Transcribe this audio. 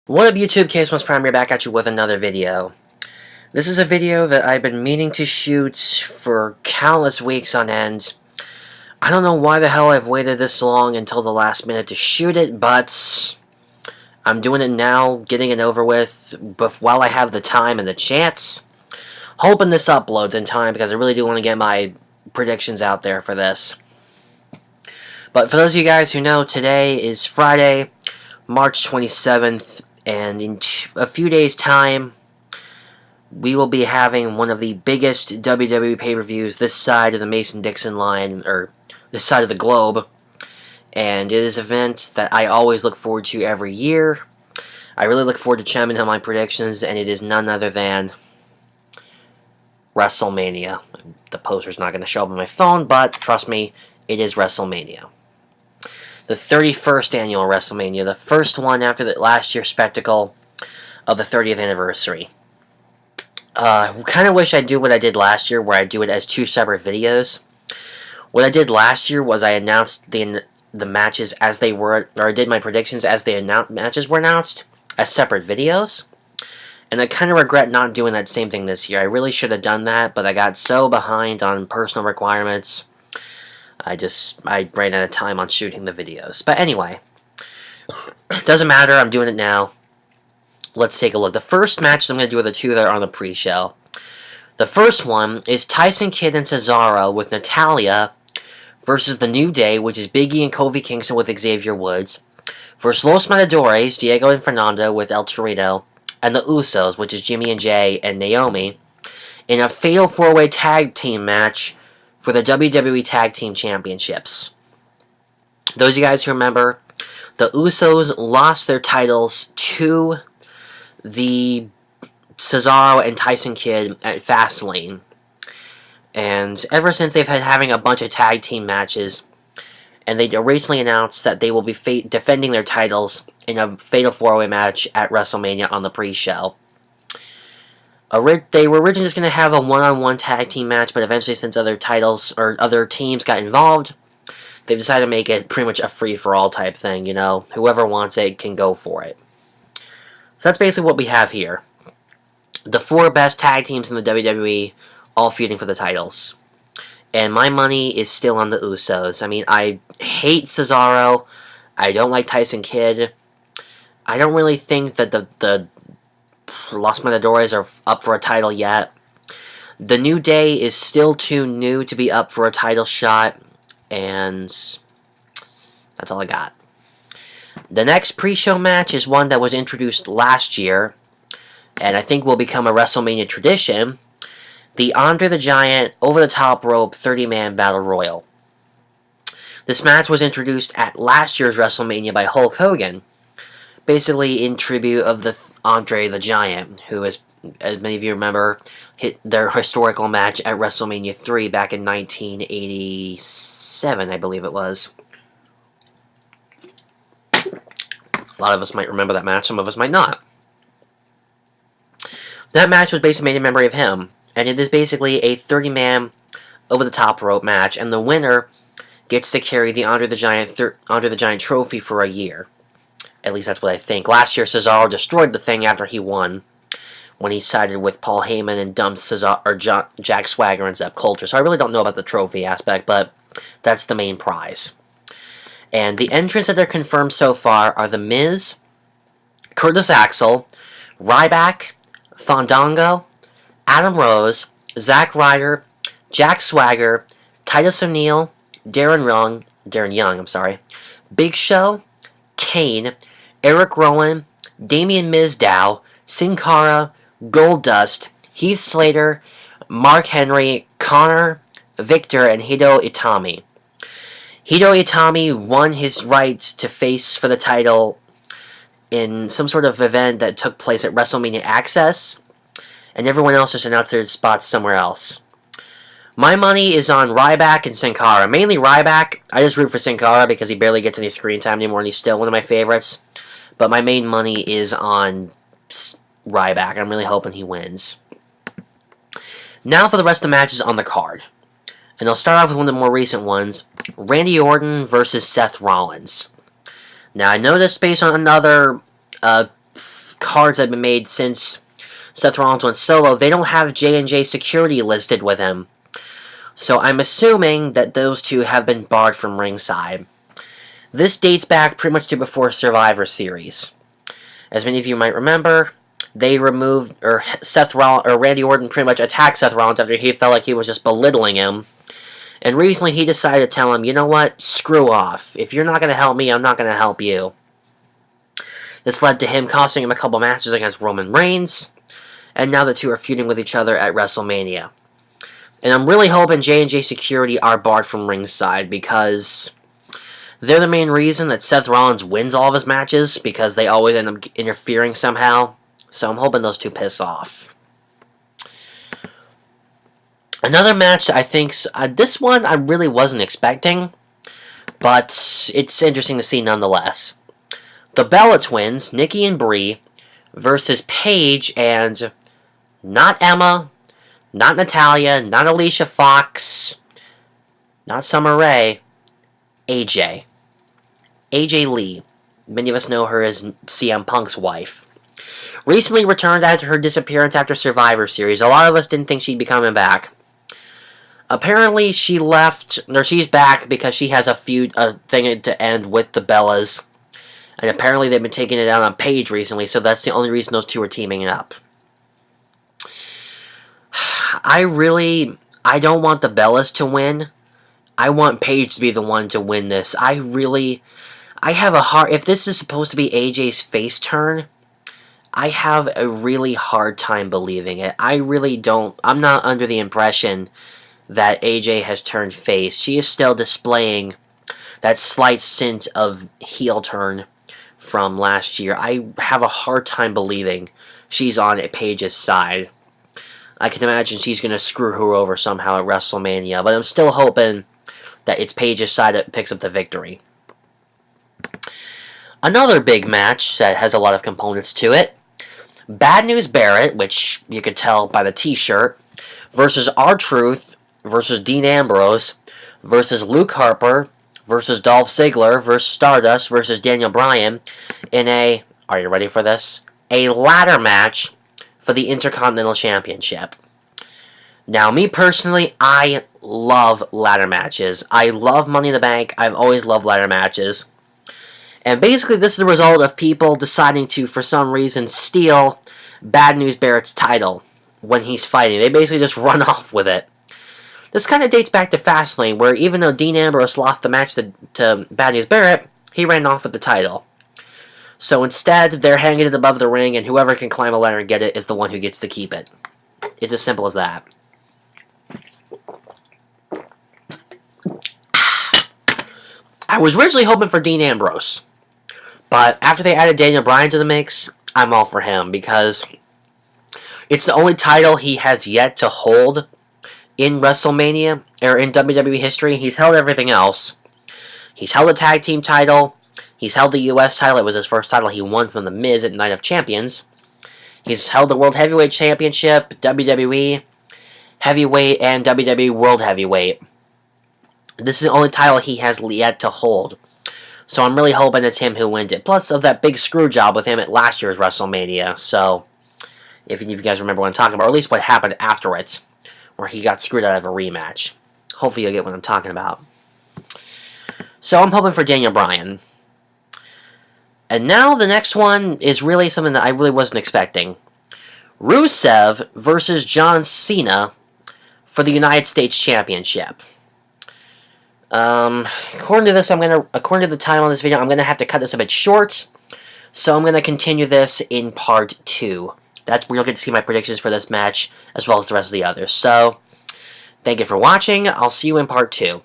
What up YouTube, Case Prime here back at you with another video. This is a video that I've been meaning to shoot for countless weeks on end. I don't know why the hell I've waited this long until the last minute to shoot it, but I'm doing it now, getting it over with, but while I have the time and the chance. Hoping this uploads in time because I really do want to get my predictions out there for this. But for those of you guys who know, today is Friday, March 27th. And in a few days' time, we will be having one of the biggest WWE pay-per-views this side of the Mason-Dixon line, or this side of the globe. And it is an event that I always look forward to every year. I really look forward to chiming in my predictions, and it is none other than WrestleMania. The poster's not going to show up on my phone, but trust me, it is WrestleMania. The 31st annual WrestleMania, the first one after the last year's spectacle of the 30th anniversary. Kind of wish I'd do what I did last year, where I do it as two separate videos. What I did last year was I announced the matches as they were, or I did my predictions as the matches were announced as separate videos. And I kind of regret not doing that same thing this year. I really should have done that, but I got so behind on personal requirements. I ran out of time on shooting the videos. But anyway, doesn't matter, I'm doing it now. Let's take a look. The first matches I'm going to do are the two that are on the pre-show. The first one is Tyson Kidd and Cesaro with Natalya versus The New Day, which is Big E and Kofi Kingston with Xavier Woods, versus Los Matadores, Diego and Fernando with El Torito, and the Usos, which is Jimmy and Jay and Naomi, in a fatal four-way tag team match for the WWE Tag Team Championships. Those of you guys who remember, the Usos lost their titles to the Cesaro and Tyson Kidd at Fastlane. And ever since they've had having a bunch of tag team matches, and they recently announced that they will be defending their titles in a fatal four-way match at WrestleMania on the pre-show. They were originally just going to have a one-on-one tag team match, but eventually, since other titles or other teams got involved, they decided to make it pretty much a free-for-all type thing, you know. Whoever wants it can go for it. So that's basically what we have here. The four best tag teams in the WWE all feuding for the titles. And my money is still on the Usos. I mean, I hate Cesaro. I don't like Tyson Kidd. I don't really think that the Los Matadores are up for a title yet. The New Day is still too new to be up for a title shot, and that's all I got. The next pre-show match is one that was introduced last year, and I think will become a WrestleMania tradition. The Andre the Giant over-the-top rope 30-man Battle Royal. This match was introduced at last year's WrestleMania by Hulk Hogan, basically in tribute of the Andre the Giant, who, as many of you remember, hit their historical match at WrestleMania 3 back in 1987, I believe it was. A lot of us might remember that match, some of us might not. That match was basically made in memory of him, and it is basically a 30-man over-the-top rope match, and the winner gets to carry the Andre the Giant trophy for a year. At least that's what I think. Last year, Cesaro destroyed the thing after he won, when he sided with Paul Heyman and dumped Jack Swagger and Zeb Coulter. So I really don't know about the trophy aspect, but that's the main prize. And the entrants that are confirmed so far are The Miz, Curtis Axel, Ryback, Fandango, Adam Rose, Zack Ryder, Jack Swagger, Titus O'Neil, Darren Young, Big Show, Kane, Eric Rowan, Damian Mizdow, Sin Cara, Goldust, Heath Slater, Mark Henry, Connor, Victor, and Hideo Itami. Hideo Itami won his rights to face for the title in some sort of event that took place at WrestleMania Access, and everyone else just announced their spots somewhere else. My money is on Ryback and Sin Cara. Mainly Ryback. I just root for Sin Cara because he barely gets any screen time anymore, and he's still one of my favorites. But my main money is on Ryback. I'm really hoping he wins. Now for the rest of the matches on the card. And I'll start off with one of the more recent ones. Randy Orton versus Seth Rollins. Now, I know this based on another cards that have been made since Seth Rollins went solo, they don't have J&J Security listed with him. So I'm assuming that those two have been barred from ringside. This dates back pretty much to before Survivor Series. As many of you might remember, they removed, or Randy Orton pretty much attacked Seth Rollins after he felt like he was just belittling him. And recently he decided to tell him, you know what, screw off. If you're not going to help me, I'm not going to help you. This led to him costing him a couple matches against Roman Reigns, and now the two are feuding with each other at WrestleMania. And I'm really hoping J&J Security are barred from ringside, because they're the main reason that Seth Rollins wins all of his matches, because they always end up interfering somehow. So I'm hoping those two piss off. Another match I think, this one I really wasn't expecting, but it's interesting to see nonetheless. The Bella Twins, Nikki and Brie, versus Paige and not Emma, not Natalya, not Alicia Fox, not Summer Rae, AJ. AJ Lee. Many of us know her as CM Punk's wife. Recently returned after her disappearance after Survivor Series. A lot of us didn't think she'd be coming back. Apparently she left, or she's back because she has a thing to end with the Bellas. And apparently they've been taking it out on Paige recently, so that's the only reason those two are teaming up. I don't want the Bellas to win. I want Paige to be the one to win this. I have a hard, if this is supposed to be AJ's face turn, I have a really hard time believing it. I'm not under the impression that AJ has turned face. She is still displaying that slight scent of heel turn from last year. I have a hard time believing she's on Paige's side. I can imagine she's going to screw her over somehow at WrestleMania, but I'm still hoping that it's Paige's side that picks up the victory. Another big match that has a lot of components to it. Bad News Barrett, which you could tell by the t-shirt, versus R-Truth, versus Dean Ambrose, versus Luke Harper, versus Dolph Ziggler, versus Stardust, versus Daniel Bryan, in a, are you ready for this? A ladder match for the Intercontinental Championship. Now, me personally, I love ladder matches. I love Money in the Bank. I've always loved ladder matches. And basically, this is the result of people deciding to, for some reason, steal Bad News Barrett's title when he's fighting. They basically just run off with it. This kind of dates back to Fastlane, where even though Dean Ambrose lost the match to Bad News Barrett, he ran off with the title. So instead, they're hanging it above the ring, and whoever can climb a ladder and get it is the one who gets to keep it. It's as simple as that. I was originally hoping for Dean Ambrose, but after they added Daniel Bryan to the mix, I'm all for him, because it's the only title he has yet to hold in WrestleMania, or in WWE history. He's held everything else. He's held the tag team title. He's held the U.S. title. It was his first title he won from The Miz at Night of Champions. He's held the World Heavyweight Championship, WWE Heavyweight, and WWE World Heavyweight. This is the only title he has yet to hold. So I'm really hoping it's him who wins it. Plus of that big screw job with him at last year's WrestleMania. So, if any of you guys remember what I'm talking about, or at least what happened after it, where he got screwed out of a rematch. Hopefully you'll get what I'm talking about. So I'm hoping for Daniel Bryan. And now the next one is really something that I really wasn't expecting. Rusev versus John Cena for the United States Championship. According to the time on this video, I'm gonna have to cut this a bit short. So I'm gonna continue this in part 2. That's where you'll get to see my predictions for this match, as well as the rest of the others. So, thank you for watching. I'll see you in part 2.